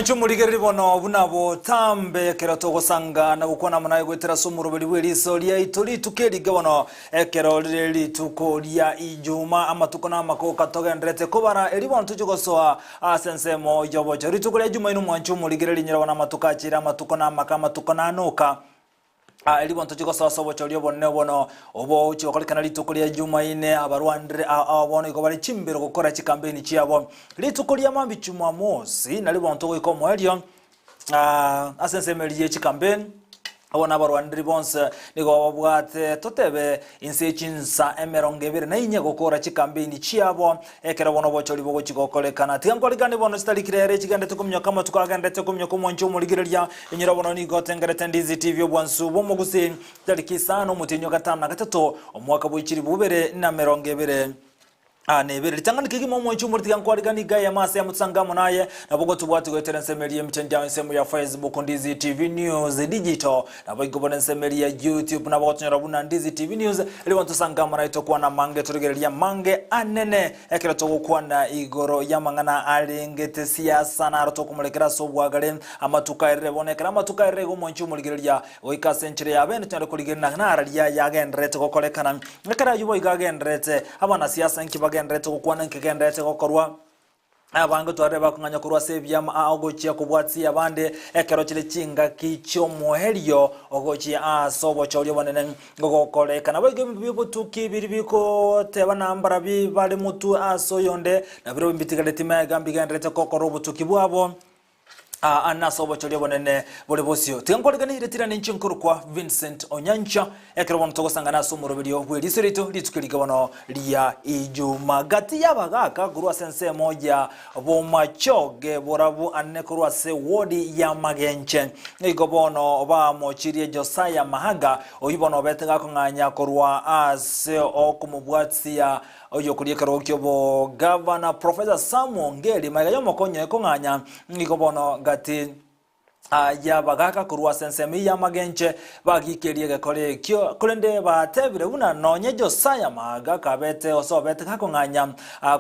Mwanchu muligeri bono bunabo tambe kero togosanga na gukona munaye gwetera somuroberi weriso lya itoli tukeriga bono ekero liri tukoria ijuma amatuko na makoka togendrete kobara eri bono tujugosoa asensemo yobojo ritukoria juma ino mwanchu muligeri nyira wana matuka chira amatuko na makama tuko na noka eri bono tujugosoa sobocho lyo bono obo uchi okolikana ritukoria juma ine abarwandre abono igobari chimbero gukora chikampeni chiabo ritukoria mambi chuma mosi na libo ntogo ikomo elio asensemeli chikampeni abona abarwandri bonse nigo babwate totebe insechinsa emerongebere na inye gukora chikampeni chiabo ekera bono bochori bogo chikokolekana tiankolikane bono stalikirere chigande tukumyo kama tukagande tukumyo kumoncho muligireria inyira bono ni gotengerete Ndizi TV obwansu bomugusi talikisano mutinyo gatana gatatu omwaka bw'ichiri bubere na merongebere nebere litangani kigimo mwanchu murtiga nkwaligani gaya mase ya mutsangamo naye nabogo tubwati gwetera nsemeli mchenja nsemu ya Facebook Ndizi TV News Digital nabo igobona nsemeli ya YouTube nabo tunyara buna Ndizi TV News liwantu sangamo na itokuwa na mange tuligerelia mange anene ekera tokuwa na igoro yamangana alengete siasa na arotokumulekera sobwagale amatuka irebonekera amatuka irego mwanchu muligerelia oika century ya bene tunyara kuligerana na aralia yagendrete kokolekana nekera yubo igagendrete abana siasa nkibaga ndrete kukwana nkigendrete kokorwa abango twareba kunganya kurwa sevya ogochia kubwatsi abande ekero chile chinga kicho mohelio ogochia sobo cholyo banene gogokoleka bage bibutuki biribiko teba nambara bali mutu asoyonde na biro mbitigale tima gambi gendrete kokoro butuki bwabo anasobo cholyo bonene bole bosio tenkoligani retira ninchi nkuru kwa Vincent Onyancha ekero bono togosanga naso murobelio bwelisirito litukiliga bono lia ijuma gati yabagaka kurwa sense moja bomachoge borabu anne kurwa se wodi ya magenche igobono ba mochirie Josiah Mahaga oyibono betega kunganya kurwa ase okumubwatsia oyo kulieka rokyo bo governor Professor Samuel Ngeli magayo mokonye kunganya igobono gati ya bagaka kurwa sensemi ya magenche bagikerie gakore kyo kulende batebire buna nonye Josiah Mahaga kabete osobete kakonganya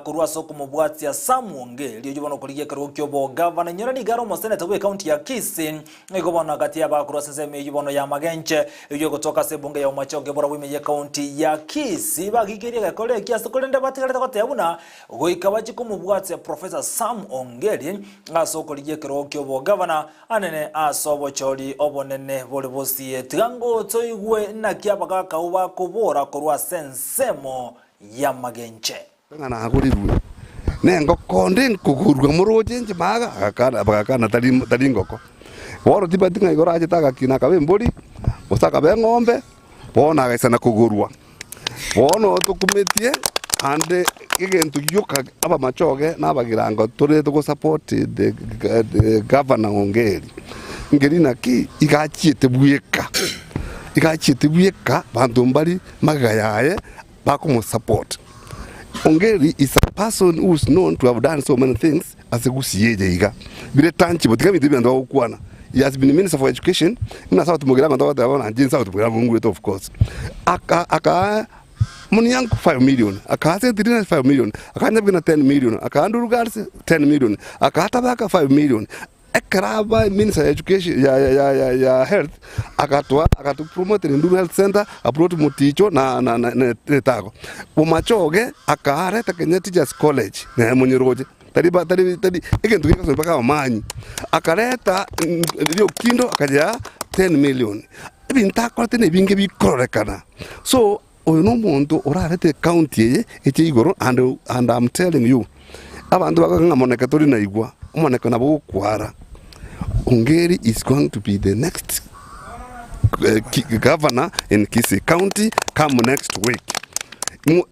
kurwa soko mubwatsi ya Samuonge liyo jubono kuliye karokyo bo governor nyorani garo mosene twe county ya Kisii igobona gati ya bakurwa sensemi yubono ya magenche iyo kutoka sebunge ya umachoge bora wime ya county ya Kisii bagikerie gakore kiasi kulende batikale takote buna goikabaji kumubwatsi ya Professor Samuonge asoko liye karokyo bo governor anene asobo chori obonene bole bosie tigango toigwe na kiabaga kauba kubora kurwa sensemo ya magenche ngana hakurirwe nengo konde kugurwa muroje nje maga akana talingoko woro tibatinga igora aje taka kina kabe mbori usaka be ngombe bona gaisana kugurwa bono tukumetie ande igentu yuka aba machoge nabagirango tore to support the governor Ngeli naki igachite buyeka bantu mbali magayaye bakumu support. Ngeli is a person who is known to have done so many things as a gusiyeje iga bile tanchibo tikamiti ndo ukwana. He has been the Minister for Education ina sawa tumugiranga ndo wata na jinsa tumugiranga ngweto of course aka muni yangu 5 million akase 5 million akanya bina 10 million akanduru girls 10 million akata baka 5 million ekraba Minister Education ya health akatu promote Nduru Health Center approach muticho na tako umachoge akareta Kenya Teachers College na munyiroje tadi igentu kikaso mpaka amanyi akareta ndio kindo akaja 10 million ibintako tene binge bikorekana so oyo muntu orarete county ete igoro and I'm telling you abantu bakanga moneka tori na igwa umoneka nabo kwara Ngeli is going to be the next governor in Kisii County come next week.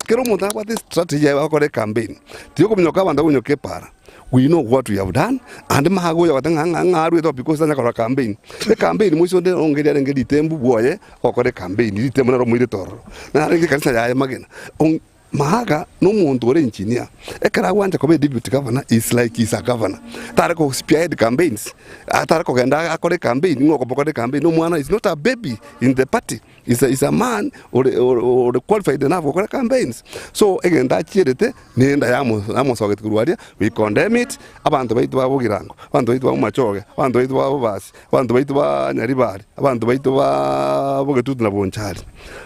Kero muntu what this strategy ya kore campaign tiyo kumnyoka banda kunyoke para we know what we have done and mahago ya watanga ngaru to because na kora campaign the campaign mwiso de Ngeli arengeli tembu boye kore campaign itembu na romwire toro na arengi kanisa ya magena Mahaga no muntu ore engineer ekara wanja kobe deputy governor is like he's a governor tare ko spearhead campaigns atare ko genda akore campaign ngoko bokore campaign no mwana is not a baby in the party is a man or qualified enough for campaigns so egenda chirete nenda yamo soget kurwaria we condemn it abantu baitu babugirango abantu baitu bamumachoge abantu baitu babasi abantu baitu ba nyaribari abantu baitu ba bogetutu na bonchari.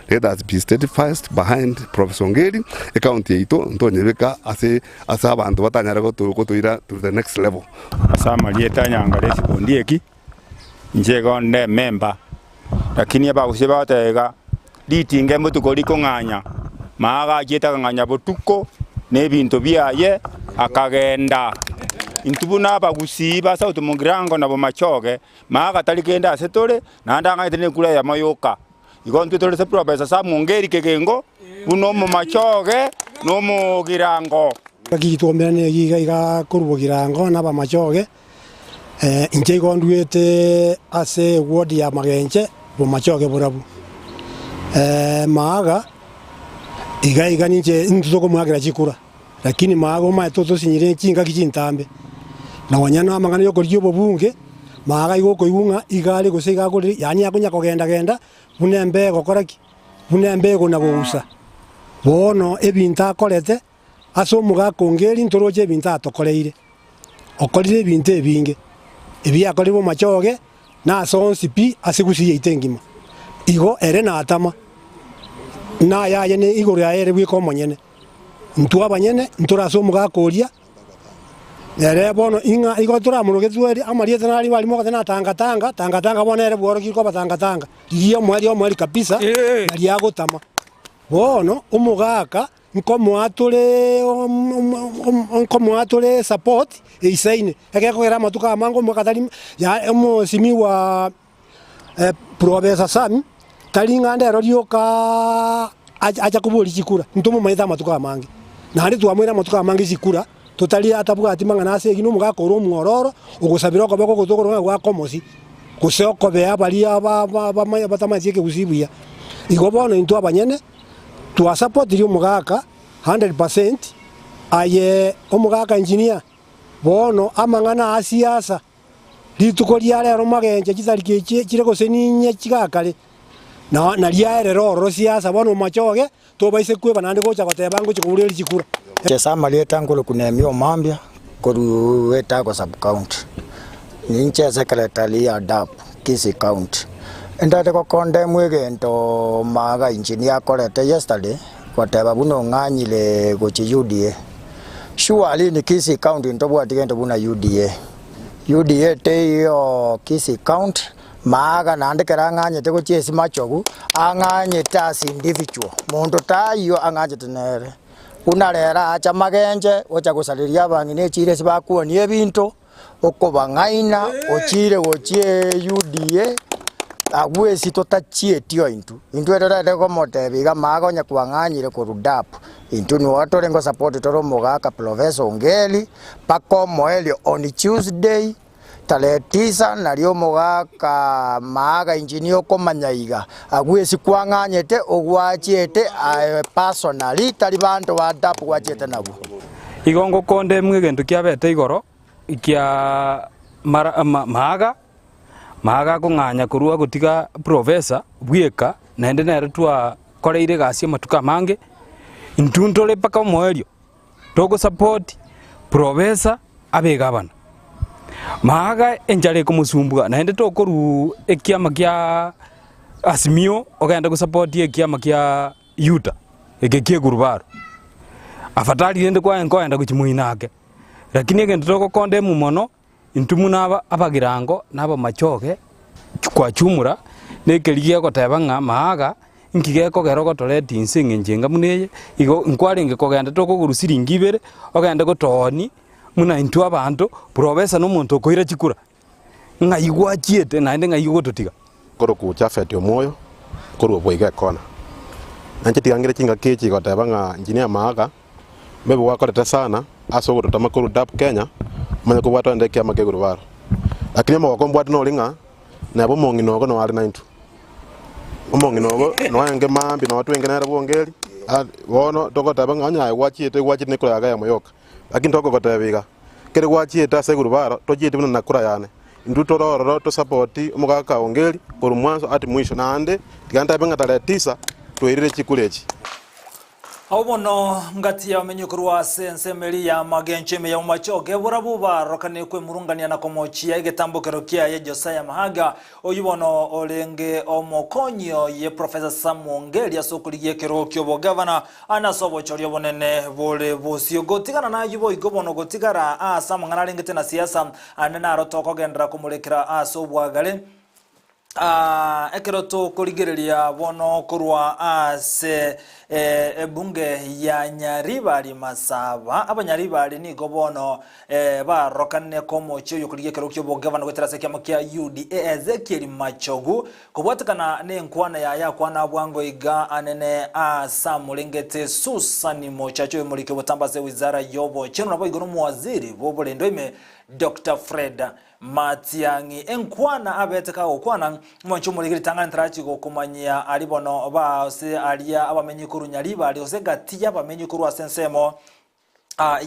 Let us be steadfast behind Professor Ngeri county ito ntonyebeka ase abantu batanyara gotuira to the next level. Asama lieta nyangale sipondieki njego ne member lakini abaguse batega litinge mutuko likonganya Mahaga jeta nganya botuko nebintu byaye akagenda intubuna abagusi basa utumungirango nabo machoge Mahaga talikenda asetole nandanga itene kula ya mayoka igontu tole se Professor Samu Ngeri kegengo buno mu machoge no mu girango gituomberane giga kurubo girango naba machoge inje gondwete ase ward ya Magenche bo machoge burabu Mahaga iga ninje ntuzoko muhagira chikura lakini Mahaga ma toto sinyire chinga kichintambe na wanyana amangana yoko ryo bunge Mahaga igoko igunga igale gusega guri yani yakunya kugenda bunembe gokoraki bunembe go nabusa bono ebinta akorete aso mugako Ngeri ntoroje ebinta atokoreire okorire ebinta ebinge ebi akoribo machoge na sonsipi asigusiye itengima igo ere na atama na yaye ne igoro ya ere bwiko monyene ntu abanyene ntura so mugakoria ere bono inga igo tura murugetweri amariete nari bali mo kana tanga bona ere bworo kiko batanga iyo mwari kabisa nari agotama bono umugaka nkomo atule support isaine ekekogera matuka amango mukatali ya simi wa Professor Sami talinganda rorioka aja kubuli chikura ntumo maitha matuka amangi na ndi twamwira matuka amangi chikura totali atabuga atimanga nase gino mugaka ro mwororo ugusabira ko bako gutogoro gwa komosi kusoko be abali batamazieke gusibuya igobono into abanyene to support rio mugaka 100% aye omugaka engineer bono amangana asiasa litukoria lero Magenche kitariki kire goseninye kigakale na liare roro siasa bono machoge to baise kwe banande gocha gotebango chikurire chikura chesa malieta ngolo kunemio mambia koru weta go sub county ninche secretary ya DAP Kisi county endate ko condemn wegento Mahaga engineer korete yesterday kwateba buno nganyile go chi UDA surely ni Kisi county ntobwa tigento buna UDA te yo Kisi county Mahaga nandekera nganyete go chesi machogu anganyete as individual mundu tayo anganyete nere unarera acha Magenche ocha gusaliria bangine chire sibakuoni ebinto okobangaina ochire gochie UDA agwesi totachie tio into erera ko motebiga Mahaga onya kwanganyire ko RUDAP into ni watorengo support toro mugaka Professor Ngeri pako moelio on Tuesday tale 9 nario mugaka Mahaga engineer ko manyaiga agwesi kwanganyete ogwachiete personally tali bantu wa DAP gwachete nabo igongo konde mwegento kiabete igoro ikia Mahaga kunganya kurua gutiga Professor bweka nende nere twa koreire gasia matuka mange intuntole paka moelio togo support Professor abegabana Mahaga enjare kumusumbuga nende tokoru ekiama kya Asmio ogenda ku support ekiama kya Yuta egekie gurubaro afatali nende kwa enkoenda kuchimuinake lakini egento toko konde mumono intumuna abagirango naba machoge kwa chumura nekeligia gotebanga Mahaga nkigeko geroko toleti insinge njenga muneye igo nkwaringe kogenda toko gurusiringi ibere ogenda gotoni muna intu abantu Professor no muntu koira chikura ngaigwa chiete naende ngaigo totiga koro ku chafeti omoyo koro boiga kona anje tigangire chinga kechi gotebanga engineer Mahaga mebe wakorete sana aso gotama koro DAP Kenya manya ko bwatwa ndeke amake gurubaro lakini mo wakombwa no linga na bo mongino go no ali 92 omongino go no yange mambi no watu wengena ra Ngeri bono togoteba ng'anya gwachiete ne kura yaga ya moyoka lakini togogotebiga kere gwachiete ase gurubaro tochiete buna nakura yane indu tororo to support omugaka ongeri koru mwanzo ati mwisho nande tiganda benga tarehe 9 twerire chikulechi Haubono ngati ya menyukuru wa sensemeli ya magencheme ya umachoke burabuba rokane kwe murungania na komochia igetambukero kia ye Josiah Mahaga oyubono olenge omokonyo ye Professor Samwongeli asokuligie kero kyobo governor anasobo chorio bonene bole bosio gotigana na yubo igobono gotigara samangana lengete na siasa anena rotoko gendra kumulekera asobwagale ekeroto kurigereria bono kurwa ase bunge ya Nyaribari Masaba abanyaribari ni gobono barokane komo cyo yokuriye kero kyo bogavana gweterase kya makia UDA Ezekiel Machogu kubwatikana ne nkwana ya kwana bwango iga anene samulengete Susani Mochacho mulike botambase wizara yobo cheno nabo igono muwaziri bobolendo ime Dr. Fred Matiangi enkwana abeteka okwana mwancho muligiri tangana ntrachi kumanyia alibono ba se alia abamenyikuru Nyaribari osegatiya abamenyikuru asensemo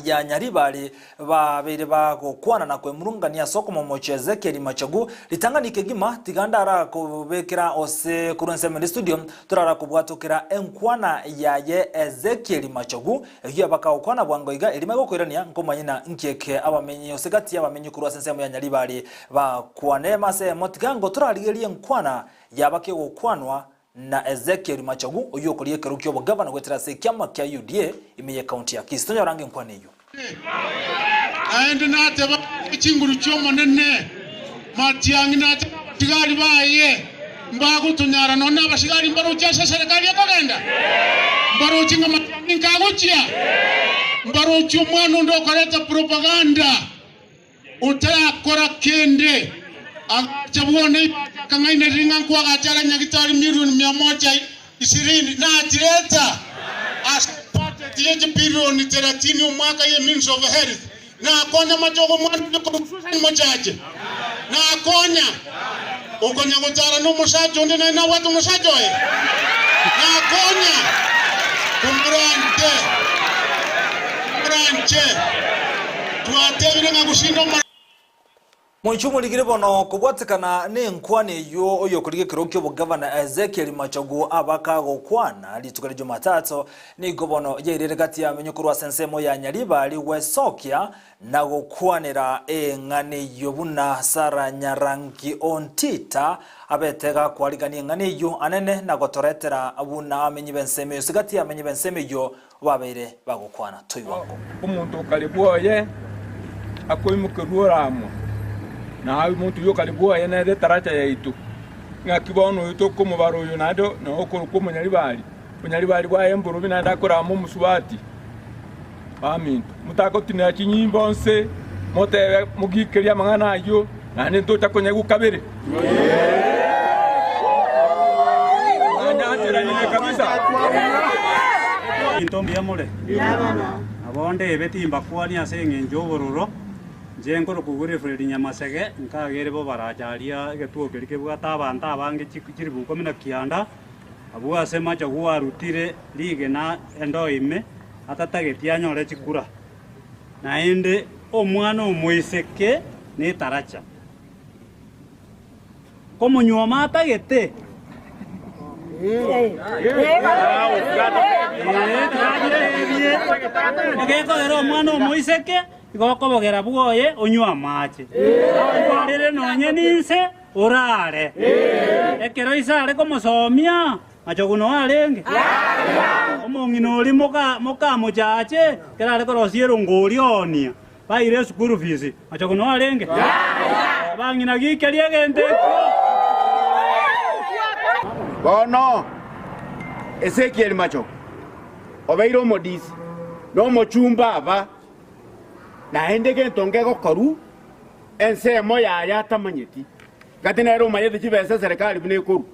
ya Nyaribari babere bagokwana na kwemurungania soko momoche Ezekiel Machogu litanganike gima tiganda ara kubekera ose kurenseme studio turara kubwatukira enkwana ya ye Ezekiel Machogu egiya bakakwana bwangoiga elimego kwirania nkomanyina nkeke abamenyi osegati abamenyikuru asensemo ya Nyaribari bakwane mase motigango turaligerie enkwana yabake gokwanwa na Ezekiel Machogu uyo kuliye kerukyo bogavana gweterase kyama kya UDA imeye county ya Kistonya range nkwane yo aende nate ba chinguru chomo nene Matiangi nate tigari baye mbago tunyara nona bashigari mbaro cyasha serikali yakagenda mbaro cinga Matiangi nkagucia mbaro cyumwana ndo koreta propaganda utakora kende achabone kangaine ringa kwa gachara nyagitari milioni 120 na atireta asipate tiye bilioni 30 mwaka ye means of health na akonya machogo mwana ko mmojaje na akonya ukonya gutara no mushajo ndene na watu mushajo na akonya kumbrante tuatebire ngagushindo Mwanchumu ligire bono kubwatikana ne nkwane yo oyo kulige kirokyo bogavana Ezekiel Machogu abaka gokwana litukale Jumatatu ni gobono yerere gati ya menyukuru asensemo ya Nyaribari wesokya na gokwanira ngane yobuna sara nyarangi ontita abetega kwaligani ngane yo anene na gotoretera abuna amenyi benseme sigati amenyi benseme yo babere bagokwana toyiwango umuntu kaliboye akoimukiruramo na hawi muntu yo kalibuwa yana de taracha ya itu ngakibono yuto ko mubaro yunado na okoro ko munyaribari bwa emburu binanda kora mu musubati bamintu mutako tina chinyimbo nse motebe mugikeria mangana yo na nento takonya gukabere anya ni kabisa intombi amole yabana abonde betimba kwani asenge njobororo Jengoro kugure Fredi Nyamasege nkagere bo barajaria getuo kerike bwata abantu abange chiribu komina kianda abuwa sema cho gwa rutire lige na endo ime atatagetia nyore chikura na ende omwana omwiseke ne taracha komo nyoma atagete Ego mwana omwiseke igoko bogera bwoye onywa mache rere nonye ninse orare ekero isare komosomia Machoguno arenge omongino oli moka mochache kerare korosiero ngorionia baire school fees Machoguno arenge bangina gikerie gente bono Ezekiel Machogu obeiro modisi no mochumba aba na endege ntongego koru ensemo ya tamanyeti gatinero mayete chibese serikali bune koru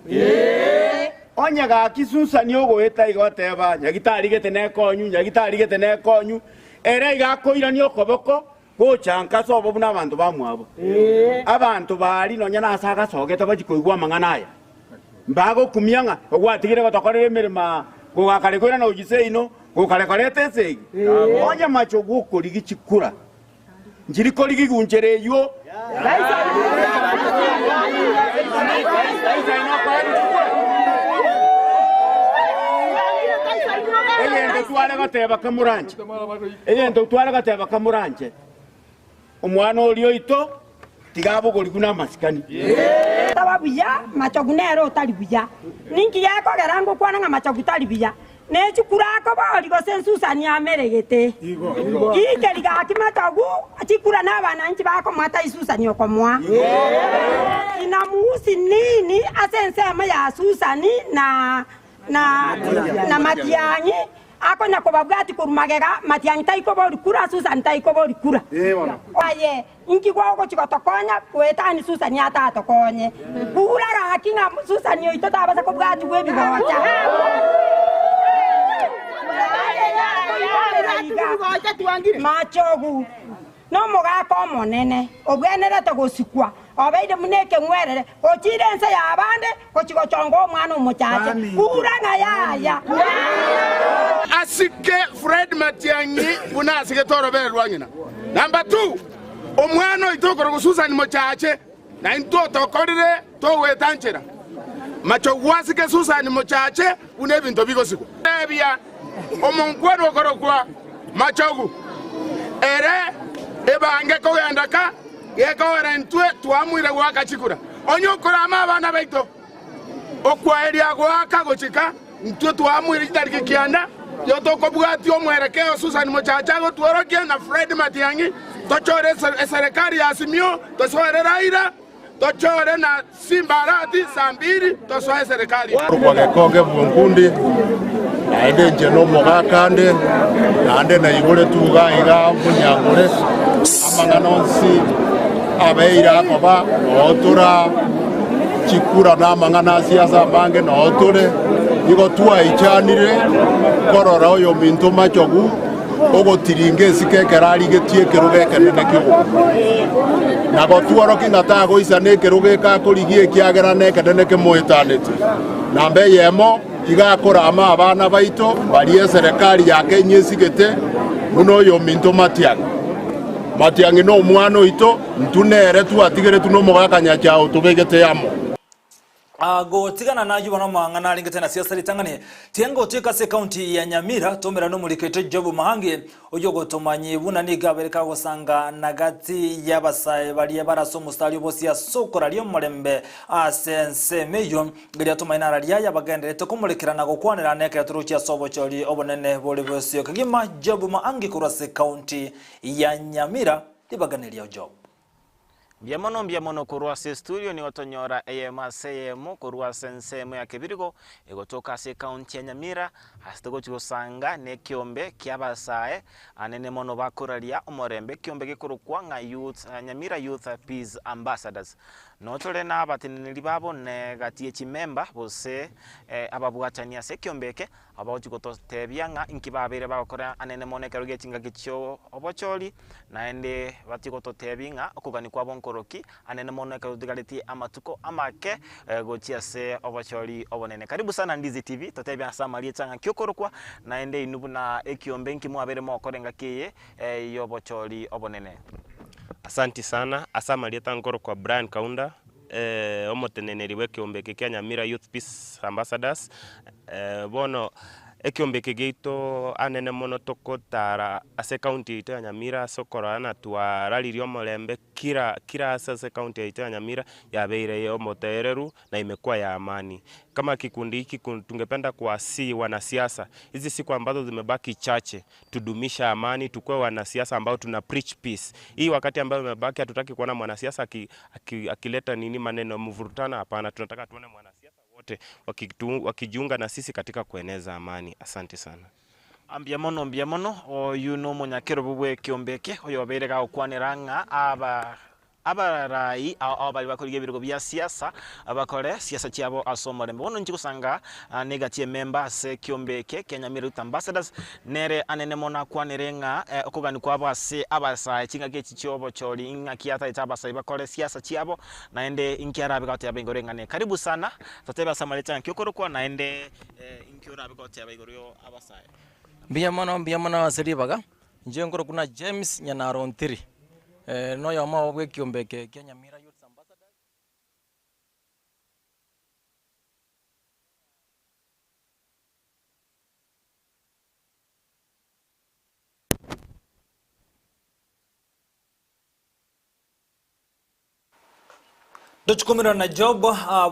onyaga kisusa ni ogweta igoteba nyagitari getene konyu era igakoira ni okoboko gochanka sobo buna abantu bamwabo abantu bali nonya nasaga sogeta bachikoigwa mangana aya mbago kumyanga ogwatigire gotokorera emirima gugakare kwira na ujise ino gukare karete segi onya macho guko ligi chikura njiriko ligi gunjereyo Egento twale gateba kamuranje omwana olio ito tigabo guna masikani tababuya machogunero talibuya ninki yako gerango kwana nga machogutali biya ne chikurako bali go sensusani ameregete ike liga akimatagu achikura n'abana nchi bako mata isusani okomwa ina musi nini asense ama ya susani na matianyi ako na kobabwati kurumagega matianyi taiko bori kura susani taiko bori kura aye inki kwako chikotokonya kwetani susani ata tokonye kura rakinga susani yoito tabasa kobwati webigocha machogu no mogako monene obwenere togosikwa obeide muneke ngwerere ochirense yabande kochigochongo omwana omuchache kuranga yaya asike Fred Matiangi buna asike torobe rwanyina number 2 omwana itokoro gususani muchache na into korire to wetanchera machogu asike susani muchache une binto bigosikwa ebia omonkwero korokwa machogu ere ebange ko yandaka yeko rentwe twamwire gwakachikura onyokora amabana baito okwa eria gwaka gochika ntwe twamwire itariki kianda yotoko bwati omwerekeo Susan Muchacha go tworoke na Fred Matiangi tochore serikali ya Simio tosore Raila tochore na Simbarati Sambiri tosore serikali kwa gekonge bunkundi aende njeno mogakande ande na igore tuga iga munyangure amanganonsi abeira koba otura chikura na mangana siasa bange no otore igo tua ichanire korora oyo minto machogu ogo tiringe sikekerari getie keruge kenene kigo nago tuoro kingata go isane keruge ka kurigie kiagera ne kenene ke moetanete nambe yemo igakora ama abana baito bari serikali ya Kenya sigete muno yo minto Matiangi no mwana ito ntunere tu atigere tu no mogakanya chao tubegete yamo go tigana na yuba no mangana alingete na siasa litangane tiengo tika se county ya Nyamira tomera no mulikete jobu mahange ojogo tomanyi buna ni gabereka gosanga nagati yabasaye bali baraso mustali bosi ya sokora lyo mulembe asense meyo gari tomaina ralia yabagendere to kumulikirana gokwanira neke turuchi asobo choli obonene boli bosi kagima jobu mahange kurase county ya Nyamira libaganiria job Biamono kurwa se studio ni otonyora EMACM kurwa sensemo ya kebirigo egotoka se county ya Nyamira hasitego chigosanga ne kiombe kiabasae anene mono bakuralia omorembe kiombe gikurukwa nga youth Nyamira Youth Peace Ambassadors notole na abatinili babo ne gatie chimemba bose ababwatania se kiombeke abachigototebia nga inkibabere bakora anene monekero gechinga gicho obocholi naende batigototebinga okugani kwa bonkoroki anene monekero digaliti amatuko amake gochia se obocholi obonene karibu sana Ndizi TV totebia samalie changa kyokorokwa naende inubuna ekiombe nkimwabere mokorenga kiye yobocholi obonene. Asanti sana asamalie tangoro kwa Brian Kaunda omoteneneri wekiombe kya Nyamira Youth Peace Ambassadors bono ekiombeke geito anene mono tokotara ase county ito ya Nyamira sokorana twaralirio molembe kira ase county ito ya Nyamira yabeire yo motereru na imekuwa ya amani. Kama kikundi hiki tungependa kuwasihi wanasiasa hizi siku ambazo zimebaki chache tudumisha amani, tukue wanasiasa ambao tuna preach peace. Hii wakati ambao umebaki hatutaki kuona mwanasiasa akileta nini maneno mvurutana, hapana, tunataka tuone mwanasiasa wote wakijiunga na sisi katika kueneza amani. Asante sana. Ambiamono oyu no munyakero bubwe kiombeke oyo berega okwaniranga aba abarai abali bakoriye birugo bya siasa abakore siasa cyabo asomore bono nchikusanga negative members kyombeke Kenya Mira Youth Ambassadors nere anene mona kwanerenga okugani kwabase abasa kinga gechi cyobo chori inga kiata itabasa bakore siasa cyabo naende inkiara bigate yabengorengane karibu sana tateba samaleta nkyokoro naende inkiora bigate yabegorio abasa Biyamana wasiri baga njengoro kuna James Nyanaro Ntiri no yama obwe kyombeke Kenya Mira Youth Ambassadors. Dochukumira na job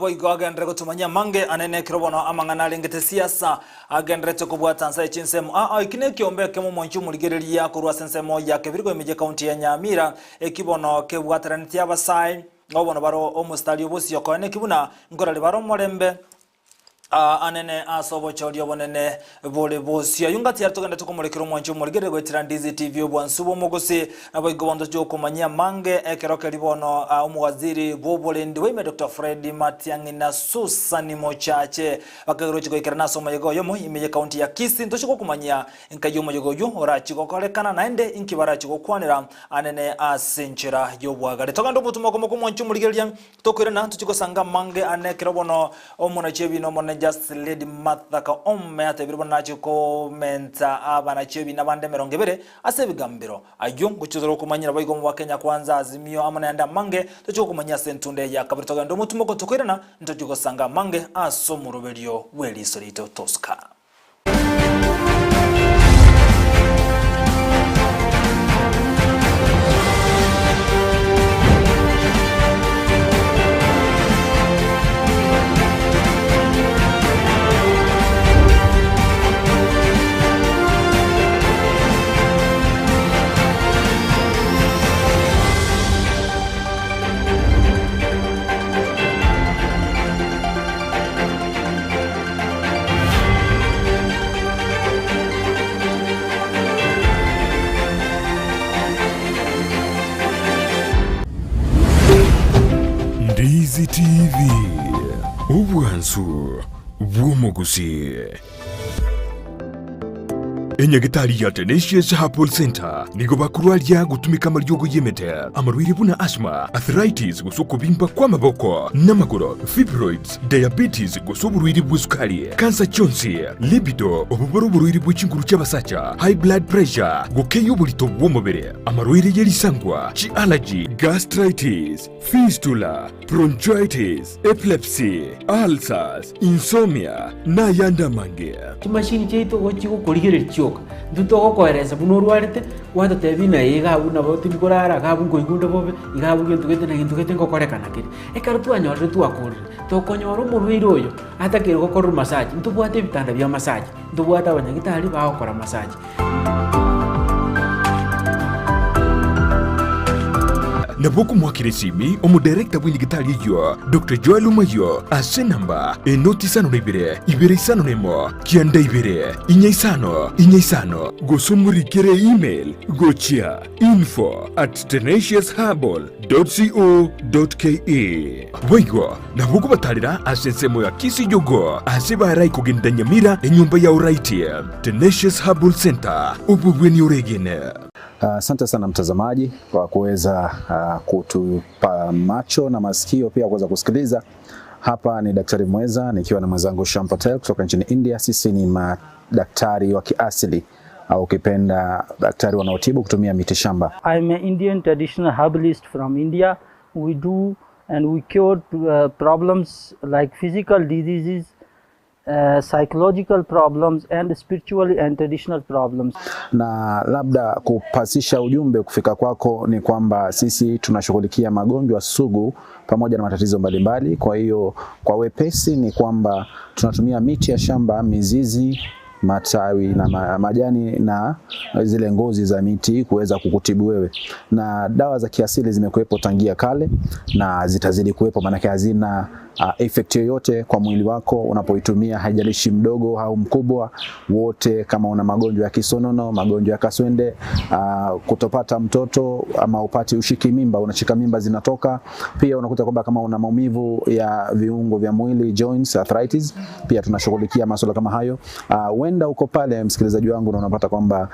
boigo agendere gutumanya mange anene kirobono amangana lengete siasa agendere tukubwata nsa chinsemo ikine kyombeke mu monchu muligereria kurwa sensemo ya kebirgo emeje county ya Nyamira ekibono kebwataraniti abasai ngobono baro omustali obosi yokone kibuna ngorali baro morembe anene asobo chori obonene bole bosi yungati yatugenda tukumulekero mwancho muligere gwetira Ndizi TV obwansubo mugosi naboigo bondo cyo kumanya mange ekeroke libono umuwaziri bobole ndiwe Dr. Fred Matiang'i na Susan Mochache bakagero chiko ikerana soma yego yomo imeje county ya Kisii ntoshiko kumanya inkayomo yego yo orachiko kolekana naende inkibara chiko kwanira anene asenchera yobwagale tokando butuma komo mwancho muligeria tokwirana tuchiko sanga mange anekero bono omuna chebi no mone just Lady Martha Koome atebirwa nacho komenta abana chebi nabande 200 asebigambiro ayo nguchuzoro kumanyira bayigo mu Kenya kwanza azimio amana yanda mange tucho kumanya sentunde ya kabiritoga ndo mutumoko tukwirana ntojugo sanga mange asomuroberio weli solito Tosca. Ndizi TV ubwansu bw'omugusi enyagitari ya Tenacious Herbal Center nigo bakurwalia gutumika maryogo yemete amarwire buna asthma arthritis gusuko bimba kwa maboko namagoro fibroids diabetes gusoburwire bw'isukari cancer chonsi libido obuboro burwire bw'ikinguru cy'abasacha high blood pressure gukeyo bulito bw'omubere amarwire yerisangwa chi allergy gastritis fistula bronchitis epilepsy ulcers insomnia na yanda mange chimashini cheito gochiko koligere choka nduto koereza bunorwarete wata tebina igabu na botu bikorara gabu ngoigundo bobe igabu gintu gete ngokorekana kiri ekaro twanyorere twakorire tokonyora omurwire oyo atakire gokora massage ntubwate bitanda bya massage ntubwata abanyagitari bakora massage Nabuku mwakiresimi omudirekta w'indigitali yo Dr. Joel Umayo ase namba enotisano nebire ibere isano nemo kianda ibere inyaisano gosumurikere email gochia info@tenaciousherbal.co.ke Waigo nabuku batalira ase nsemo ya Kisii yogo ase barai kugenda Nyamira enyumba ya uraiti Tenacious Herbal Center ububweni uregene. Asante sana mtazamaji kwa kuweza kutupa macho na masikio pia kuweza kusikiliza. Hapa ni Daktari Mweza nikiwa na mwenzangu Sham Patel kutoka nchini India. Sisi ni madaktari wa kiasili au ukipenda daktari wanaotibu kutumia miti shamba. I'm an Indian traditional herbalist from India. We do and we cure problems like physical diseases, psychological problems and spiritual and traditional problems. Na labda kupasisha ujumbe kufika kwako ni kwamba sisi tunashughulikia magonjwa sugu pamoja na matatizo mbalimbali. Kwa hiyo kwa wepesi ni kwamba tunatumia miti ya shamba, mizizi, matawi na majani na zile ngozi za miti kuweza kukutibu wewe. Na dawa za kiasili zimekuwepo tangia kale na zitazidi kuwepo, maana hazina effect yoyote kwa mwili wako unapoitumia, haijalishi mdogo au mkubwa. Wote kama una magonjwa ya kisonono, magonjwa ya kaswende, kutopata mtoto ama upati ushiki mimba, unashika mimba zinatoka. Pia unakuta kwamba kama una maumivu ya viungo vya mwili, joints, arthritis, pia tunashughulikia masuala kama hayo. Wenda uko pale msikilizaji wangu na unapata kwamba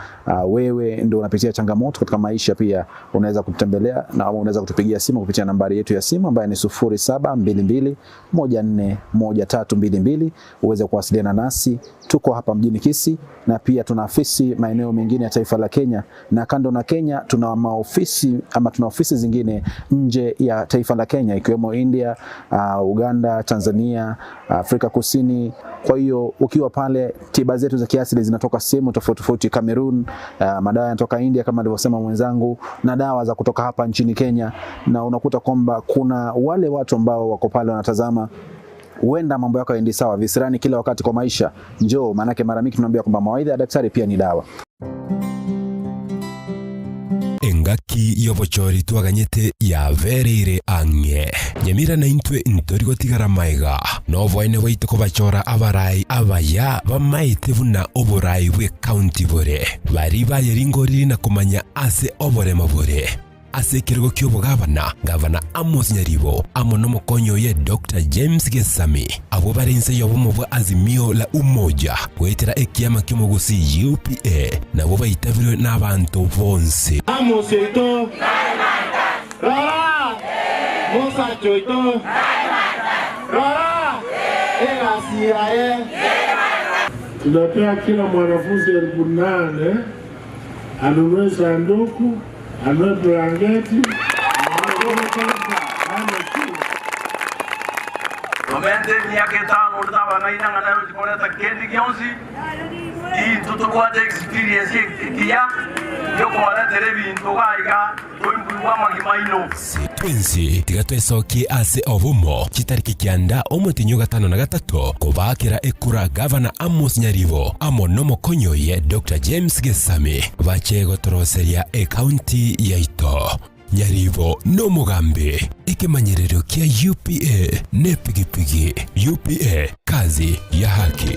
wewe ndio unapitia changamoto katika maisha, pia unaweza kutembelea na unaweza kutupigia simu kupitia nambari yetu ya simu ambayo ni 0722141322 uweze kuwasiliana nasi. Tuko hapa mjini Kisii na pia tuna ofisi maeneo mengine ya taifa la Kenya, na kando na Kenya tuna maofisi ama tuna ofisi zingine nje ya taifa la Kenya ikiwemo India, Uganda, Tanzania, Afrika Kusini. Kwa hiyo ukiwa pale, tiba zetu za kiasili zinatoka sehemu tofauti tofauti, Cameroon, madawa yanatoka India kama alivyosema mwenzangu, na dawa za kutoka hapa nchini Kenya. Na unakuta kwamba kuna wale watu ambao wako pale wanatazama, huenda mambo yako yaendi sawa, visirani kila wakati kwa maisha, njoo, manake mara mingi tunaambia kwamba mawaidha ya daktari pia ni dawa. Engaki yobochori twaganyete ya verire ang'e nyamira na intwe ntori gotigara maiga no bwene bwaitu kubachora abarai abaya bamaite buna oborai bwe county bore bari bayeringoriri na kumanya ase obore mabore ase kirgo kyobo gavana Amos Nyaribo amo no mukonyo ye Dr. James Gesami abo barense yobo mu azimio la umoja kwetera ekiama kyomugusi UPA nabo bayitabirwe n'abantu bonse. Amos ito rara Musa choito rara egasiae. Tunapea kila mwanafunzi 8,000 anunue sanduku, anunue blanketi. Komente miaka 5 ulitaba na ina ngana ulikoleta kendi kionzi. Hii tutokuwa experience kia yoko wala televi ntogaiga toimbuwa magimaino. Twensi tigatwesokie ase obumo kitariki kianda omutinyo 5 na 3 kubakira ekura Gavana Amos Nyaribo amo no mukonyo ye Dr. James Gesami bachego toroseria county yaito. Nyaribo no mugambe ikimanyerero kia UPA ne pigipigi. UPA, kazi ya haki.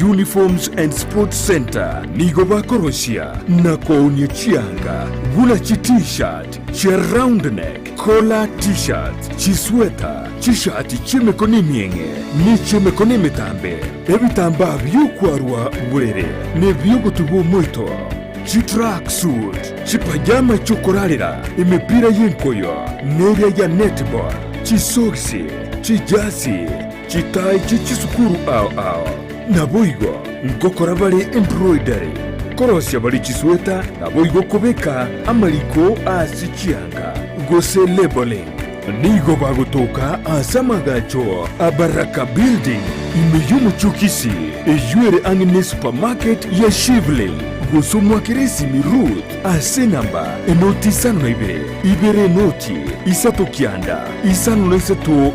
Uniforms and Sports Center nigo bakoroshia na kounye chianga gula chi t-shirt chi round neck collar t-shirt chi sweater chi shati chi mekoni mienge ni chi mekoni metambe ebitamba byukwarwa burere ne byogutubo moito chi track suit chi pajama chokorarira imipira yenkoyo neria ya netball chi soksi chi jasi chi tai chi sukuru ao naboigo nkokora bari embroidery korosya bari chisweta naboigo kubeka amaliko asichianga gose labeling nigo bagotoka asamagacho abaraka building imeyumu chukisi ejuere angine supermarket ya Shivling gosumwa kiresi mirut ase namba enoti sano na ibere noti isato kianda isano na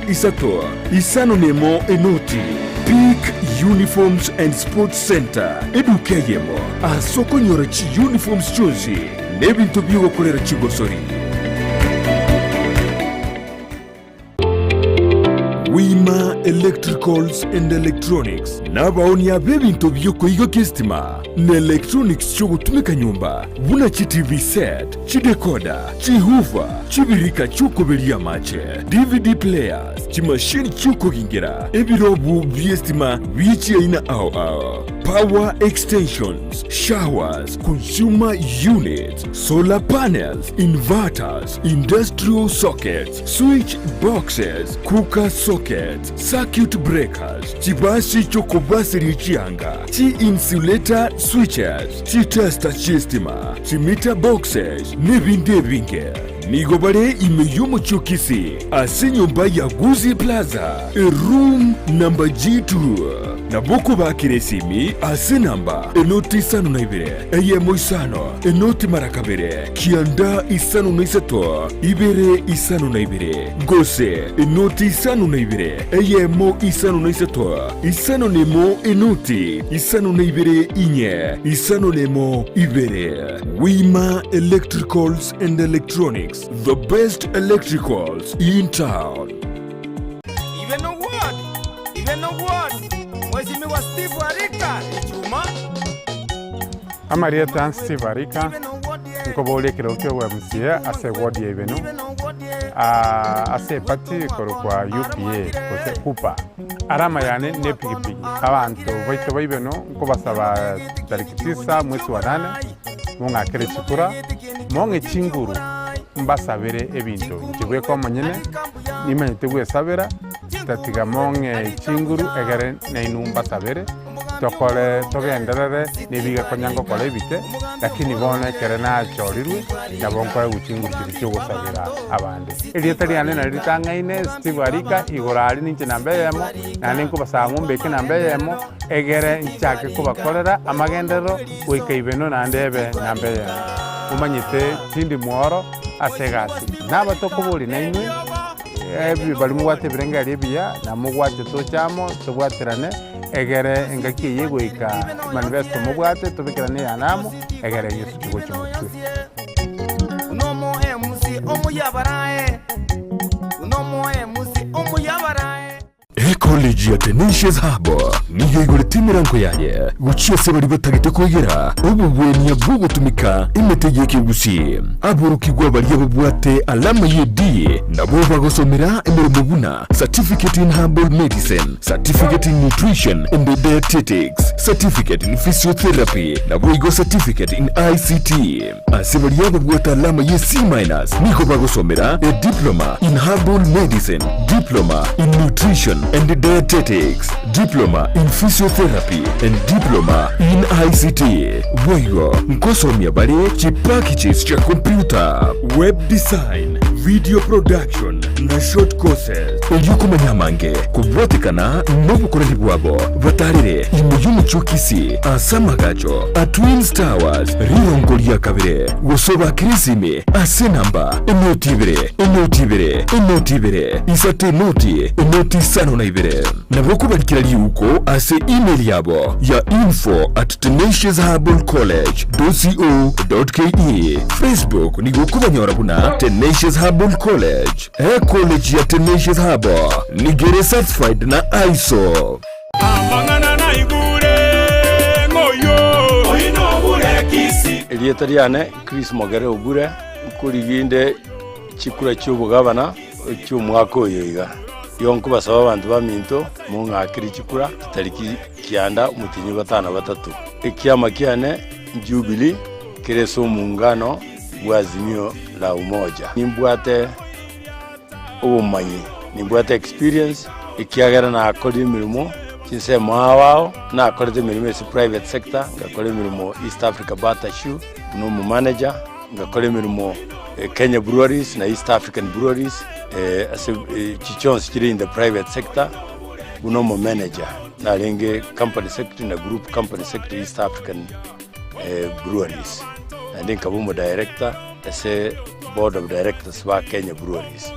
isato isano nemo enoti. Peak Uniforms and Sports Center edukeyemo asoko nyorachi uniforms chonsi nebintu byo gukorera kigosori. Wima Electricals and Electronics nabaoni ya bebintu byo kuiga kistima na electronics cyo gutumika nyumba buna chi TV set chi decoder chi hoover chi birika cyo kuberia mache DVD players chi machine cyo kugingira ebirobu byestima bichi ina ao power extensions, showers, consumer units, solar panels, inverters, industrial sockets, switch boxes, cooker sockets, circuit breakers, chibasi chokobasiri chianga, chi insulator switches, chi tester chistima, chi meter boxes, nebinde binge. Nigobare imeyumo chokisi, ase nyumba ya Guzi Plaza, room number G2. Naboko bakiresimi, ase namba, enoti isano na ibere, eyemo isano, enoti marakabere, kianda isano na isato, ibere isano na ibere, gose, enoti isano na ibere, eyemo isano na isato, isano nemo enoti, isano na ibere inye, isano nemo ibere. Wima Electricals and Electronics, the best electricals in town. Even no word, mwezi mi wa Steve Arika, Juma. Amarieta Steve Arika, nkobole kirokyo wa MCA ase ward yebenu. Ase pati korokwa UPA kose kupa. Arama yane ne pigipigi. Abantu baito bayibeno nkobasaba tariki 9 mwezi wa 8 munga kere chikura monge chinguru mbasabere ebintu njibwe ko manyene nimanye tegwe sabera tatiga monge chinguru egere na inumba sabere tokole togenderere nibiga konyango kole bite lakini bone kere na chorirwe nabonko uchinguru kibicyo gusabira abandi elietari ane na ritanga ine Steve Arika igorari ninche nambe yemo nane ko basamu mbeke nambe yemo egere nchake ko bakorera amagendero wekayibeno nandebe nambe yemo umanyite tindi muoro asegasi naba tokobuli nainwe ebi balimu wate birengari biya na mugwate tochamo tobwaterane egere engaki yegwika manifesto mugwate tobikirane yanamo egere yesu kigocho mutwe Unomo MC omuyabarae Unomo MC omuyabarae College ya Tenacious Harbor niyo igoreti mirango yaye guciye se bari batagite kwegera ububweni ya bwo gutumika imetegeke gusi aburukigwa bari yabubwate alama ye D nabo bagosomera emirimo buna certificate in herbal medicine, certificate in nutrition and dietetics, certificate in physiotherapy nabo igo certificate in ICT ase bari yabubwate alama ye C- niko bagosomera a diploma in herbal medicine, diploma in nutrition and dietetics, diploma in physiotherapy and diploma in ICT. Boyo, nkosomia bare chipakichis cha computer, web design, video production na short courses. Oyuko manyamange kubwatikana nobu kurandi bwabo batarire imuyumu chokisi asamagacho a Twins Towers rirongoli ya kabire gosoba krisime asenamba enotibere isate noti sano na ibere nabwo kubandikira yuko ase email yabo ya info@tenaciousherbalcollege.co.ke Facebook nigo kubanyora buna Tenacious Herbal College college ya Tenacious Herbal nigere certified na ISO Amangana na igure ngoyo oyino bure kisi Elietariane Chris Mogere obure kuriginde chikura cy'ubugabana cy'umwaka oyiga yonko basaba abantu baminto mungakiri chikura tariki kianda umutinyi batana batatu ikiama kiane Jubilee kireso muungano wazimio la umoja nimbwate ubumanyi nimbwate experience ikiagera na akodi mirimo kinse mwawao na akodi mirimo si private sector ngakore mirimo East Africa Bata Shoe no manager ngakore mirimo Kenya Breweries na East African Breweries chichons kiri in the private sector unomo manager na lenge company secretary na group company secretary East African Breweries and then kabumo director ase board of directors wa Kenya Breweries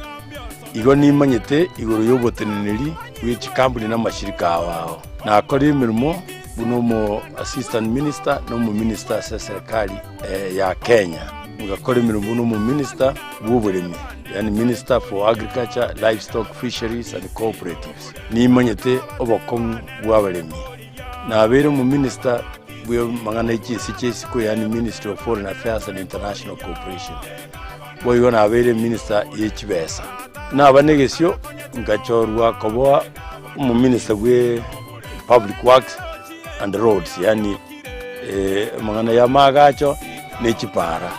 igoni manyete igoro yoboteneneri which company na mashirika wao na akori mirimo unomo assistant minister no minister sa serikali ya Kenya ngakora mirimo no minister w'uburemi yani minister for agriculture, livestock, fisheries and cooperatives ni manyete obokong bw'abaremi na abere mu minister bwe mangana iki ko yani Ministry of Foreign Affairs and International Cooperation bwe yona abere minister y'ekibesa na abanegesyo ngachorwa kobo mu minister bwe public works and roads yani mangana ya magacho n'ekipara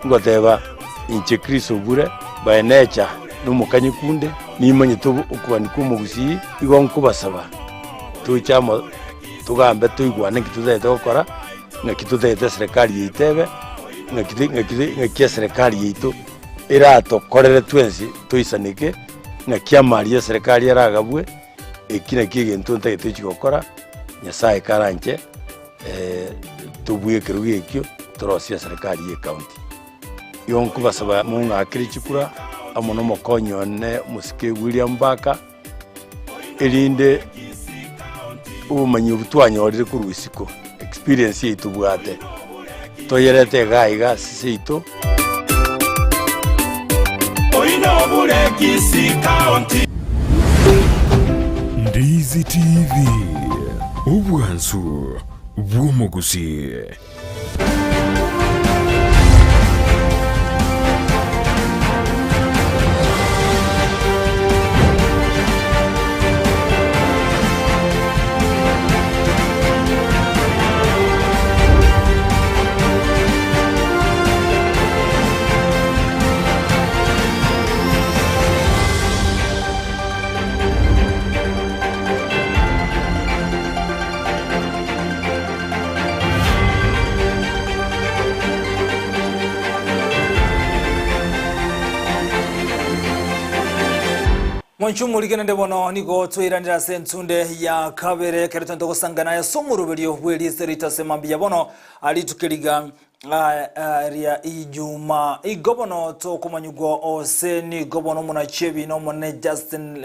ngoteba inche Chris Obure by nature n'umukanyikunde nimanye tukwani kumugusi igonko basaba tuchamo tugambe tuigwane kituzete gukora ngakituzete serikali yitebe ngakia serikali yitu irato korere twensi tuisanike ngakiamaria serikali yaragabwe ekina kigentu ntegete gukora nyasaye karanje tubuye kirugi ekyo torosia serikali ye county yonko basaba munga akiri chikura amono mokonyo ne musike William Baka elinde ubumanyi butwanyorire ku Rwisiko experience yitu bwate toyerete gaiga sito Oino Burekisi County Ndizi TV Ubwansu bw'omugusi. Mwanchumulikene ndebono nigo twiranira sentunde ya kabere kereto ndogosangana ya somurubelio bwelise ritasemambia bono alitukiriga ria ijuma igobono to kumanyugo oseni gobono munachebi no mone Justin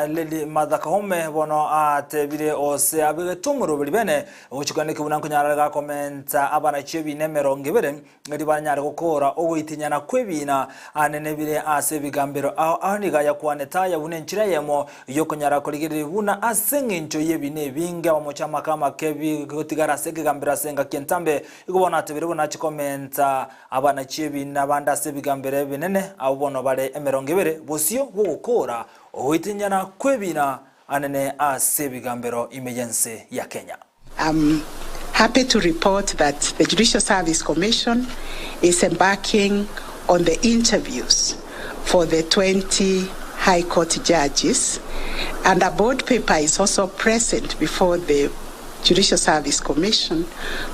Lily Madakahome bono atebire ose abige tumurubeli bene uchikanike bunanko nyaraga komenta abana chebi nemero ngebere ngari banyara gukora ogwitinyana kwebina anenebire ase bigambero aniga yakwaneta ya bunenchira yemo yokonyara koligire buna asengencho yebine binga bamochama kama kebi gotigara sege gambira senga kentambe igobona atebire buna chikomenta abana chebi nabanda se bigambere binene abono bale emerongibere bosio bugukora ogwitinyana kwebina anene ase bigambero emergency ya Kenya. Happy to report that the Judicial Service Commission is embarking on the interviews for the 20 High Court judges, and a board paper is also present before the Judicial Service Commission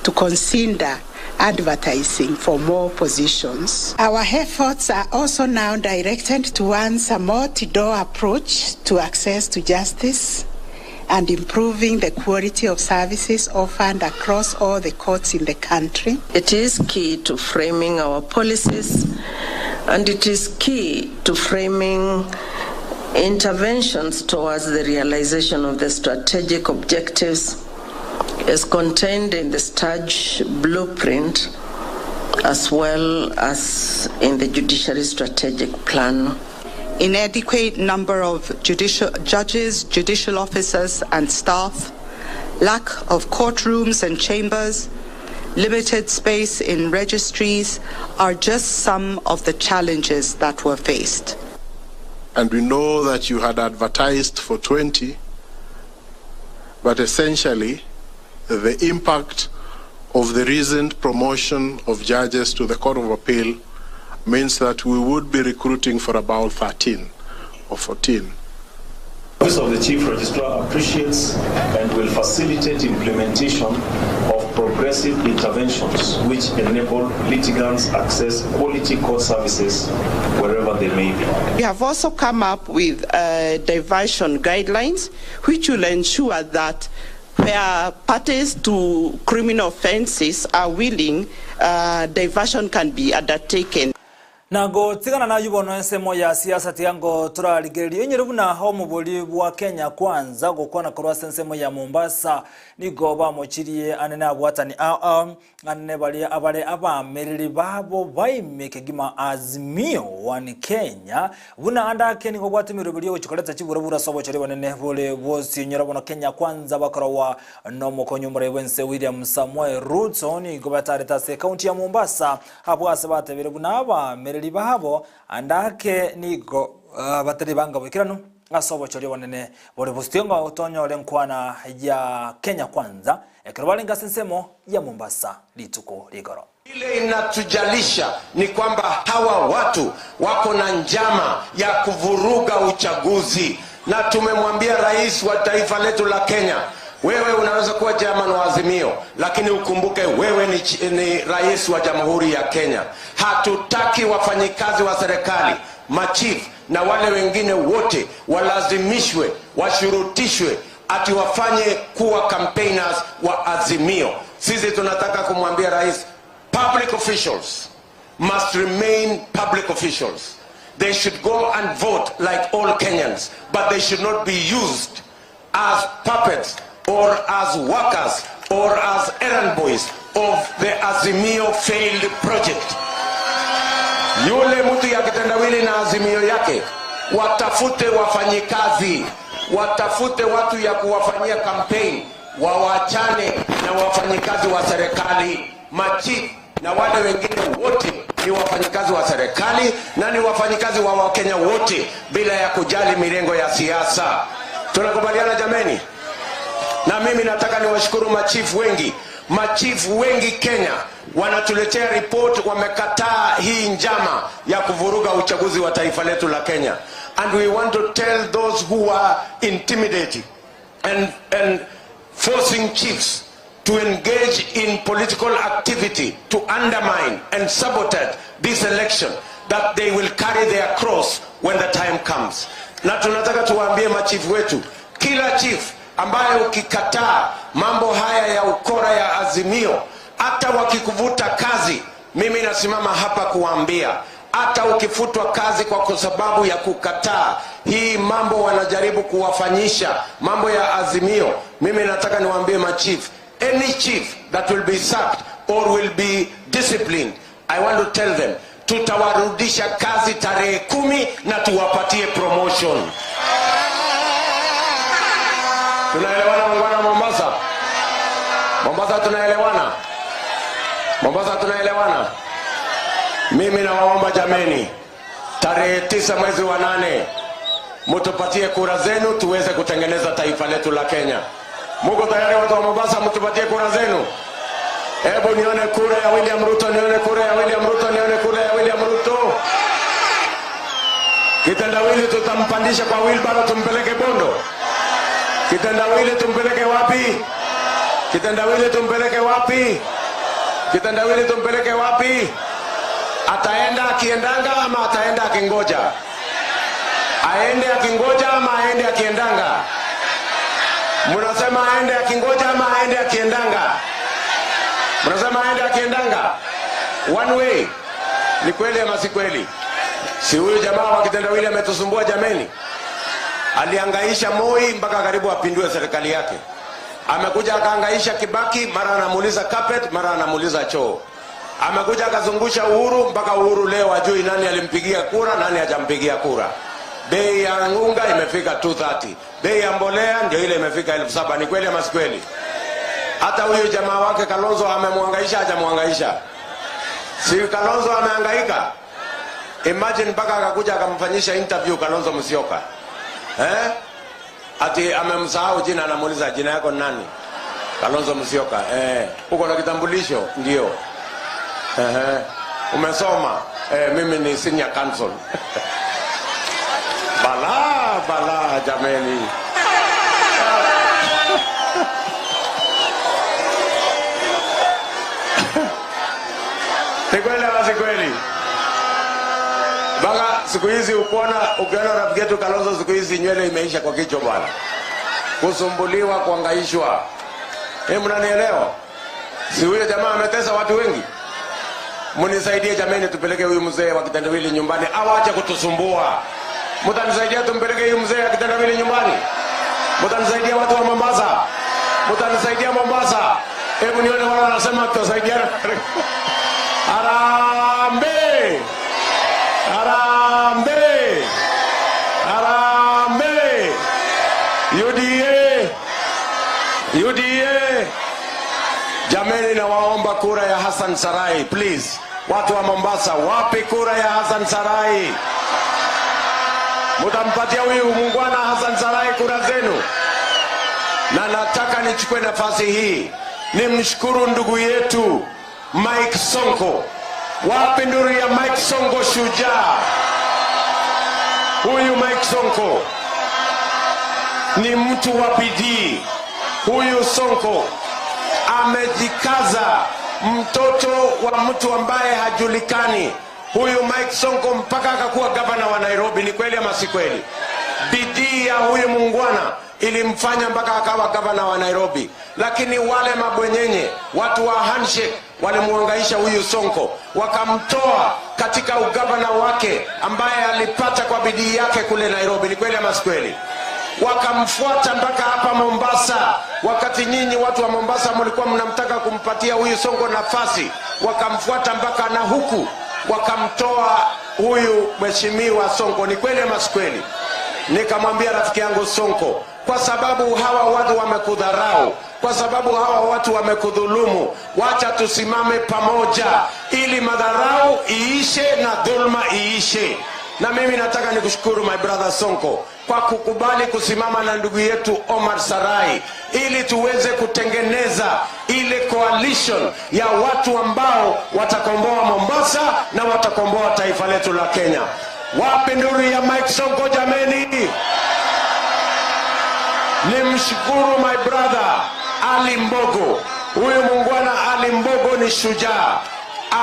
to consider advertising for more positions. Our efforts are also now directed towards a multi-door approach to access to justice and improving the quality of services offered across all the courts in the country. It is key to framing our policies, and it is key to framing interventions towards the realization of the strategic objectives as contained in the STAJ blueprint, as well as in the Judiciary Strategic Plan. Inadequate number of judges, judicial officers and staff, lack of courtrooms and chambers, limited space in registries are just some of the challenges that were faced. And we know that you had advertised for 20, but essentially the impact of the recent promotion of judges to the Court of Appeal means that we would be recruiting for about 13 or 14. The Office of the Chief Registrar appreciates and will facilitate implementation of progressive interventions which enable litigants access quality court services wherever they may be. We have also come up with diversion guidelines which will ensure that where parties to criminal offenses are willing, diversion can be undertaken. Nago tigana na yubono ensemo ya siasa tiango turaligerio nyerubuna ho mubuli bwa Kenya kwanza gukona kurwasa ensemo ya Mombasa nigoba mochirie anene abwatani anene bali abale abamereri babo bayimeke gima azimio wani Kenya buna andake ni gobwatimiro bili ochikoleta chiburabura sobo chari banene bole bosi nyerabona Kenya kwanza bakarawa no mukonyumure wense William Samuel Ruto ni gobatari tase county ya Mombasa habwase batebere buna abamereri bahabo andake nigo batari banga bikirano asobo chori wanene bore bustiongo utonyo lenkwana ya Kenya kwanza ekrobalinga sensemo ya Mombasa lituko ligoro. Ile inatujalisha ni kwamba hawa watu wako na njama ya kuvuruga uchaguzi, na tumemwambia rais wa taifa letu la Kenya, wewe unaweza kuwa chairman wa Azimio, lakini ukumbuke wewe ni rais wa Jamhuri ya Kenya. Hatutaki wafanyikazi wa serikali, machief na wale wengine wote walazimishwe, washurutishwe ati wafanye kuwa campaigners wa Azimio. Sisi tunataka kumwambia rais, public officials must remain public officials. They should go and vote like all Kenyans, but they should not be used as puppets or as workers or as errand boys of the Azimio failed project. Yule mtu ya kitendawili na Azimio yake, watafute wafanyikazi, watafute watu ya kuwafanyia campaign, wawachane na wafanyikazi wa serikali. Machief na wale wengine wote ni wafanyikazi wa serikali na ni wafanyikazi wa Wakenya wote bila ya kujali mirengo ya siasa. Tunakubaliana jameni? Na mimi nataka niwashukuru machifu wengi Kenya wanatuletea report, wamekataa hii njama ya kuvuruga uchaguzi wa taifa letu la Kenya. And we want to tell those who are intimidating and forcing chiefs to engage in political activity to undermine and sabotage this election, that they will carry their cross when the time comes. Na tunataka tuwaambie machifu wetu, kila chief ambaye ukikataa mambo haya ya ukora ya Azimio, hata wakikuvuta kazi, mimi nasimama hapa kuambia, hata ukifutwa kazi kwa sababu ya kukataa hii mambo wanajaribu kuwafanyisha mambo ya Azimio, mimi nataka niwaambie machief, any chief that will be sacked or will be disciplined, I want to tell them, tutawarudisha kazi tarehe 10 na tuwapatie promotion. Tunaelewana mwana Mombasa? Mombasa tunaelewana? Mombasa tunaelewana? Mimi nawaomba jameni, tarehe 9 mwezi wa 8 mtupatie kura zenu tuweze kutengeneza taifa letu la Kenya. Muko tayari watu wa Mombasa, mtupatie kura zenu? Hebu nione kura ya William Ruto, nione kura ya William Ruto, nione kura ya William Ruto. Kitendawili tutampandisha kwa wheelbarrow tumpeleke Bondo. Kitendawili tumpeleke wapi? Kitendawili tumpeleke wapi? Kitendawili tumpeleke wapi? Ataenda akiendanga ama ataenda akingoja? Aende akingoja ama aende akiendanga? Mnasema aende akingoja ama aende akiendanga? Mnasema aende akiendanga? One way. Ni kweli ama si kweli? Si huyu jamaa wa kitendawili ametusumbua jameni? Aliangaisha Moi mpaka karibu apindue serikali yake. Amekuja akaangaisha Kibaki, mara anamuuliza carpet, mara anamuuliza choo. Amekuja akazungusha Uhuru mpaka Uhuru leo ajui nani alimpigia kura, nani hajampigia kura. Bei ya unga imefika 230. Bei ya mbolea ndio ile imefika 7,000. Ni kweli ama si kweli? Hata huyu jamaa wake Kalonzo amemwangaisha, hajamuangaisha? Si Kalonzo amehangaika? Imagine mpaka akakuja akamfanyisha interview Kalonzo Musyoka. Ati amemsahau jina, anamuuliza jina yako nani? Kalonzo Musyoka. Uko na kitambulisho? Ndio. Umesoma? Mimi ni senior counsel. Bala jameni. Sikweli ama sikweli? Baka siku hizi ukiona rafiki yetu Kalonzo siku hizi nywele imeisha kwa kichwa bwana. Kusumbuliwa, kuangaishwa. Mnanielewa? Si huyo jamaa ametesa watu wengi? Munisaidie jameni, tupeleke huyu mzee wa kitendawili nyumbani, awache kutusumbua. Mtanisaidia tumpeleke huyu mzee wa kitendawili nyumbani? Mtanisaidia watu wa Mombasa? Mtanisaidia Mombasa? Hebu nione wale wanasema tutasaidiana. Harambee! Harambee! Harambee! UDA! Jameni, nawaomba kura ya Hassan Sarai, please. Watu wa Mombasa, wapi kura ya Hassan Sarai? Mutampatia huyu muungwana Hassan Sarai kura zenu. Na nataka nichukue nafasi hii nimshukuru ndugu yetu Mike Sonko. Wapi nduru ya Mike Sonko shujaa? Huyu Mike Sonko ni mtu wa bidii. Huyu Sonko amejikaza, mtoto wa mtu ambaye hajulikani. Huyu Mike Sonko mpaka akakuwa gavana wa Nairobi. Ni kweli ama si kweli? Bidii ya huyu mungwana ilimfanya mpaka akawa gavana wa Nairobi. Lakini wale mabwenyenye, watu wa handshake, walimuangaisha huyu Sonko, wakamtoa katika ugavana wake ambaye alipata kwa bidii yake kule Nairobi. Ni kweli ama si kweli? Wakamfuata mpaka hapa Mombasa, wakati nyinyi watu wa Mombasa mlikuwa mnamtaka kumpatia huyu Sonko nafasi. Wakamfuata mpaka na huku wakamtoa huyu mheshimiwa Sonko. Ni kweli ama si kweli? Nikamwambia rafiki yangu Sonko, kwa sababu hawa watu wamekudharau, kwa sababu hawa watu wamekudhulumu, wacha tusimame pamoja ili madharau iishe na dhulma iishe. Na mimi nataka nikushukuru my brother Sonko kwa kukubali kusimama na ndugu yetu Omar Sarai ili tuweze kutengeneza ile coalition ya watu ambao watakomboa Mombasa na watakomboa taifa letu la Kenya. Wapi nduru ya Mike Sonko jameni? Nimshukuru my brother Ali Mbogo. Huyu mungwana Ali Mbogo ni shujaa.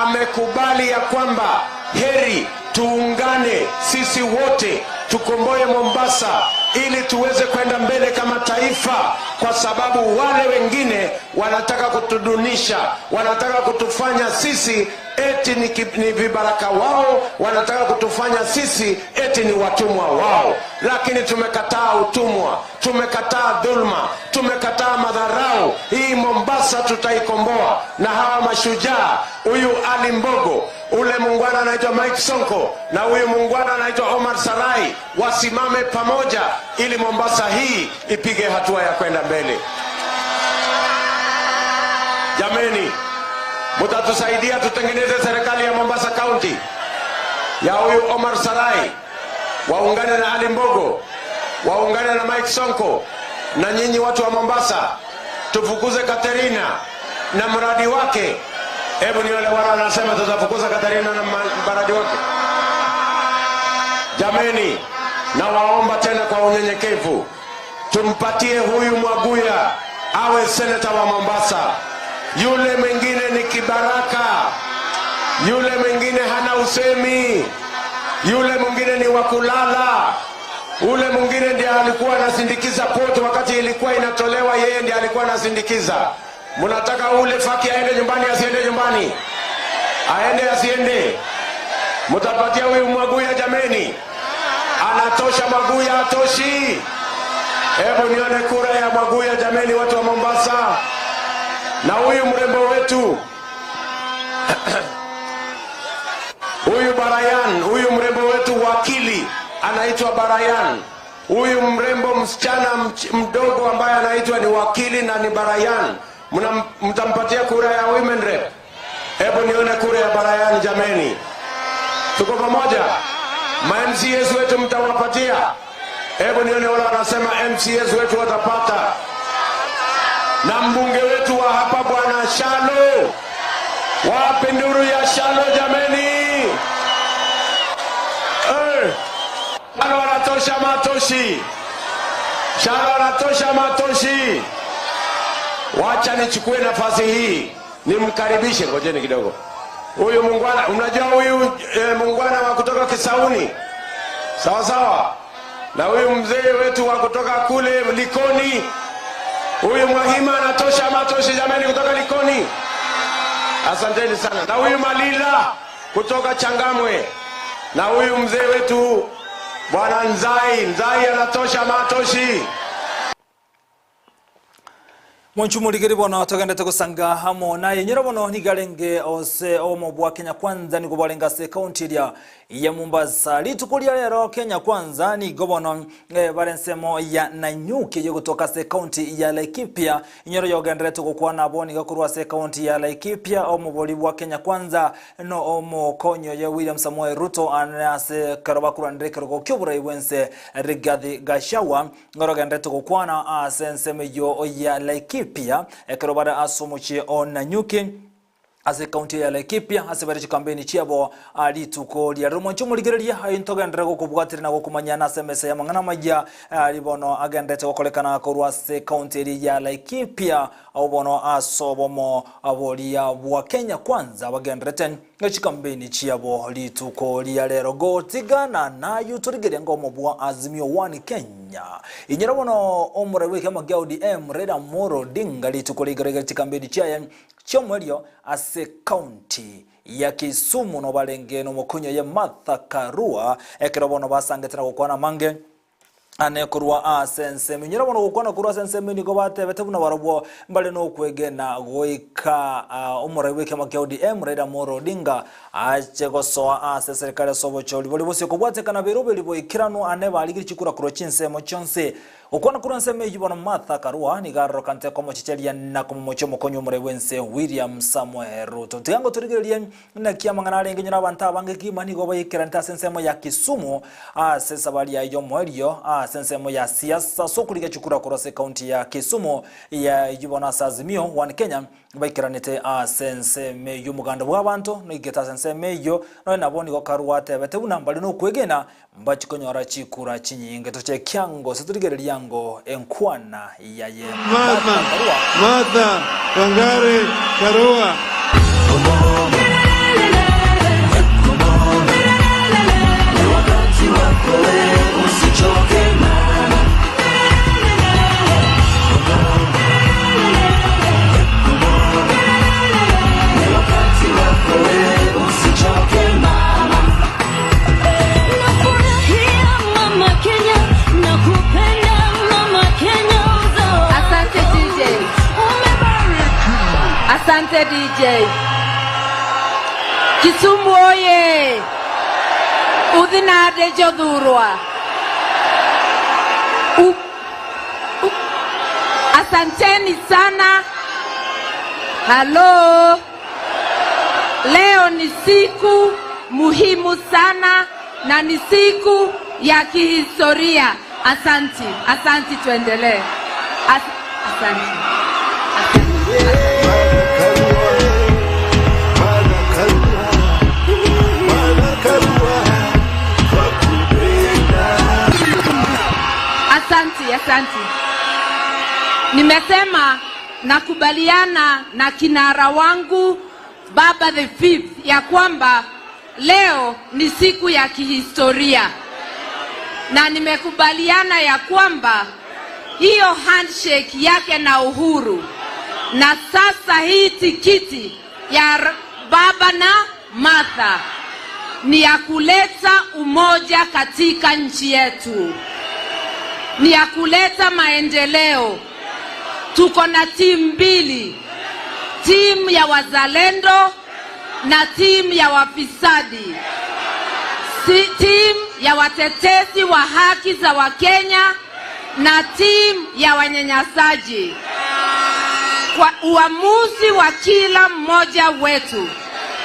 Amekubali ya kwamba heri tuungane sisi wote tukomboe Mombasa ili tuweze kwenda mbele kama taifa, kwa sababu wale wengine wanataka kutudunisha, wanataka kutufanya sisi eti ni vibaraka wao, wanataka kutufanya sisi eti ni watumwa wao. Lakini tumekataa utumwa, tumekataa dhulma, tumekataa madharau. Hii Mombasa tutaikomboa na hawa mashujaa, huyu Ali Mbogo, ule mungwana anaitwa Mike Sonko na huyu mungwana anaitwa Omar Sarai, wasimame pamoja ili Mombasa hii ipige hatua ya kwenda mbele. Jameni, mutatusaidia tutengeneze serikali ya Mombasa County ya huyu Omar Sarai, waungane na Ali Mbogo, waungane na Mike Sonko, na nyinyi watu wa Mombasa tufukuze Katerina na mradi wake. Hebu ni wale wanasema tutafukuza Katerina na mradi wake. Jameni, na waomba tena kwa unyenyekevu, tumpatie huyu Mwaguya awe seneta wa Mombasa. Yule mwingine ni kibaraka, yule mwingine hana usemi, yule mwingine ni wakulala, ule mwingine ndiye alikuwa anasindikiza poto wakati ilikuwa inatolewa, yeye ndiye alikuwa anasindikiza. Mnataka ule Faki aende nyumbani asiende nyumbani? Aende asiende? Mtapatia huyu Mwaguya jameni? Anatosha Mwaguya atoshi? Hebu nione kura ya Mwaguya jameni, watu wa Mombasa. Na huyu mrembo wetu huyu Barayan, huyu mrembo wetu wakili anaitwa Barayan. Huyu mrembo msichana mdogo ambaye anaitwa ni wakili na ni Barayan, mtampatia kura ya women rep? Hebu nione kura ya Barayan jameni. Tuko pamoja? Ma-MCAs wetu mtawapatia? Hebu nione wala wanasema MCAs wetu watapata. Na mbunge wetu wa hapa bwana Shalo, wapi nduru ya Shalo jameni? Shalo anatosha matoshi, Shalo anatosha matoshi. Wacha nichukue nafasi hii nimkaribishe, ngojeni kidogo, huyu mungwana. Unajua huyu mungwana wa kutoka Kisauni, sawa sawa, na huyu mzee wetu wa kutoka kule Likoni, huyu Mwahima anatosha matoshi jamani, kutoka Likoni. Asanteni sana. Na huyu Malila kutoka Changamwe, na huyu mzee wetu bwana Nzai anatosha matoshi. Mwanchumurigiri bono togendete kusanga hamo naye nyira bono nigarenge ose omo bwa Kenya Kwanza niko balenga se county ya Mombasa litukulia lero. Kenya Kwanza ni gobono barensemo ya Nanyuki yo kutoka se county ya Laikipia nyoro yogendere tukukwa na boni gakurwa se county ya Laikipia omo boli bwa Kenya Kwanza no omo konyo ya William Samoei Ruto anase karabakura ndreke roko kyobura iwense Rigathi Gachagua ngoro gendere tukukwa na asenseme yo ya Laikipia pia ekerobara asomuchi Nanyuki ase county ya Laikipia ase bari kampeni chiabo alituko lya rumoncho muligereria ayintogendere gukubwatira na gukumanyana SMS ya mangana majya libono agendete gukolekana ko rwase county ya Laikipia obono asobomo abolia bwa Kenya kwanza bagendreten ngachikampeni chiabo lituko lya lero gotigana na yuturigere ngomo bwa Azimio 1 Kenya inyirabono omurawe kama ODM Reda Moro Dinga lituko ligerege chikampeni chiaye chomwelio ase county ya Kisumu no balenge no mukunyo ya Martha Karua ekerobono basangetera gukwana mange ane kurwa asense minyira bono gukwana kurwa asense miniko batebete buna barobwo mbale no kwegena goika umurewe kama ODM Reda Moro Dinga ache gosoa ase serikali sobo choli boli bose kubwate kana berobe libo ikirano ane baligiri chikura kuro chinsemo chonse ukona kuro nseme yibono Martha Karua ni garro kante komo chichelia na komo mocho mokonyo murewense William Samuel Ruto tiango turigelia na kiamangana alenge nyina banta bange kimani go bayikiranta sensemo ya Kisumu ase sabali ya yomwelio sensemo ya siasa sokulige chukura kurose county ya Kisumu ya yibona Azimio 1 Kenya bayikiranite senseme y'umuganda bw'abantu no igeta senseme yo no naboni go Karwate betebuna mbali no kwegena mbachikonyora chikura chinyinge toche kyango seturigerelia ngo enkwana yaye Martha Wangare Karua Asante DJ. Kisumu oye. Udhinade jodhurwa. Asanteni sana. Halo. Leo ni siku muhimu sana na ni siku ya kihistoria. Asante. Asante tuendelee. Asante. Asante. Nimesema nakubaliana na kinara wangu Baba the Fifth ya kwamba leo ni siku ya kihistoria. Na nimekubaliana ya kwamba hiyo handshake yake na Uhuru na sasa hii tikiti ya Baba na Martha ni ya kuleta umoja katika nchi yetu. Ni ya kuleta maendeleo. Tuko na timu mbili. Timu ya wazalendo na timu ya wafisadi. Timu ya watetezi wa haki za Wakenya na timu ya wanyanyasaji. Kwa uamuzi wa kila mmoja wetu,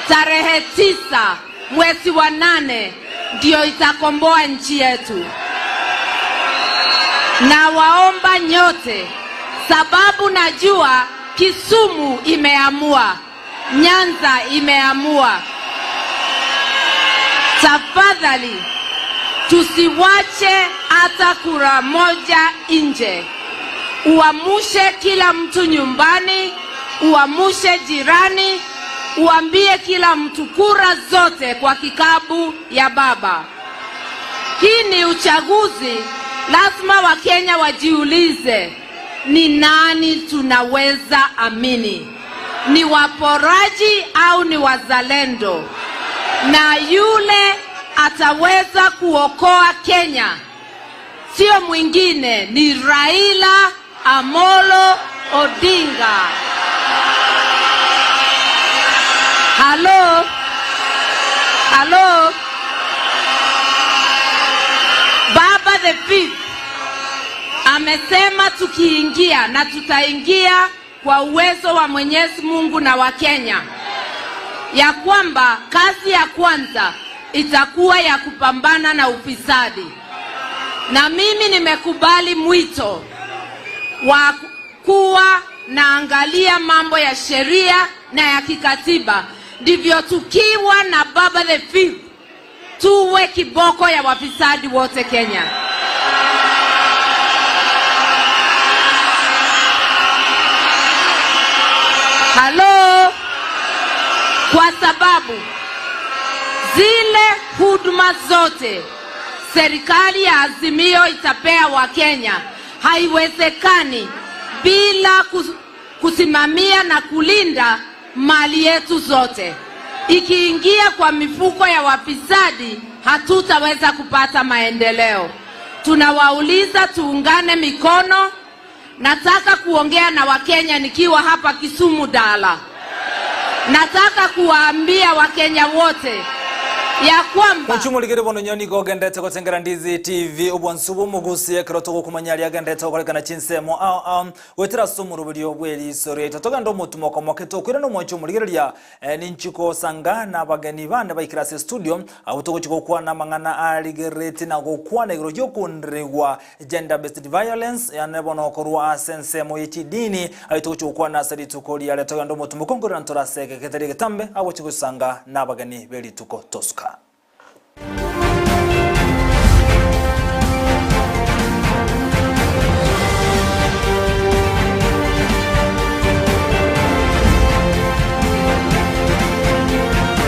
tarehe 9 mwezi wa 8 ndio itakomboa nchi yetu. Na waomba nyote, sababu najua Kisumu imeamua, Nyanza imeamua. Tafadhali tusiwache hata kura moja nje. Uamushe kila mtu nyumbani, uamushe jirani, uambie kila mtu kura zote kwa kikapu ya Baba. Hii ni uchaguzi. Lazima Wakenya wajiulize ni nani tunaweza amini. Ni waporaji au ni wazalendo? Na yule ataweza kuokoa Kenya sio mwingine, ni Raila Amolo Odinga. Halo. Baba the Fifth amesema tukiingia na tutaingia kwa uwezo wa Mwenyezi Mungu na wa Kenya, ya kwamba kazi ya kwanza itakuwa ya kupambana na ufisadi. Na mimi nimekubali mwito wa kuwa naangalia mambo ya sheria na ya kikatiba, ndivyo tukiwa na Baba the Fifth tuwe kiboko ya wafisadi wote Kenya. Halo, kwa sababu zile huduma zote serikali ya Azimio itapea wa Kenya haiwezekani bila kusimamia na kulinda mali yetu zote. Ikiingia kwa mifuko ya wafisadi, hatutaweza kupata maendeleo. Tunawauliza tuungane mikono. Nataka kuongea na Wakenya nikiwa hapa Kisumu Dala. Nataka kuwaambia Wakenya wote ya kwamba muchumulikire bono nyoni gogendete gotengera Ndizi TV ubwansubu mugusie kiroto gukumanyari agendete gokolekana chinsemo wetira somurubiri obweri sore tatoga ndo mutumo komoketo kwira no muchumuligiria ninchiko sanga na bageni bane baikirase studio abutogo chikokwa na mangana aligereti na gokwana igro jokundregwa gender based violence ya nebono korwa sensemo yechidini aitogo chokwa na sari tukoli ya tatoga ndo mutumo kongora ntoraseke ketere getambe abo chikusanga na bageni beri tuko toska.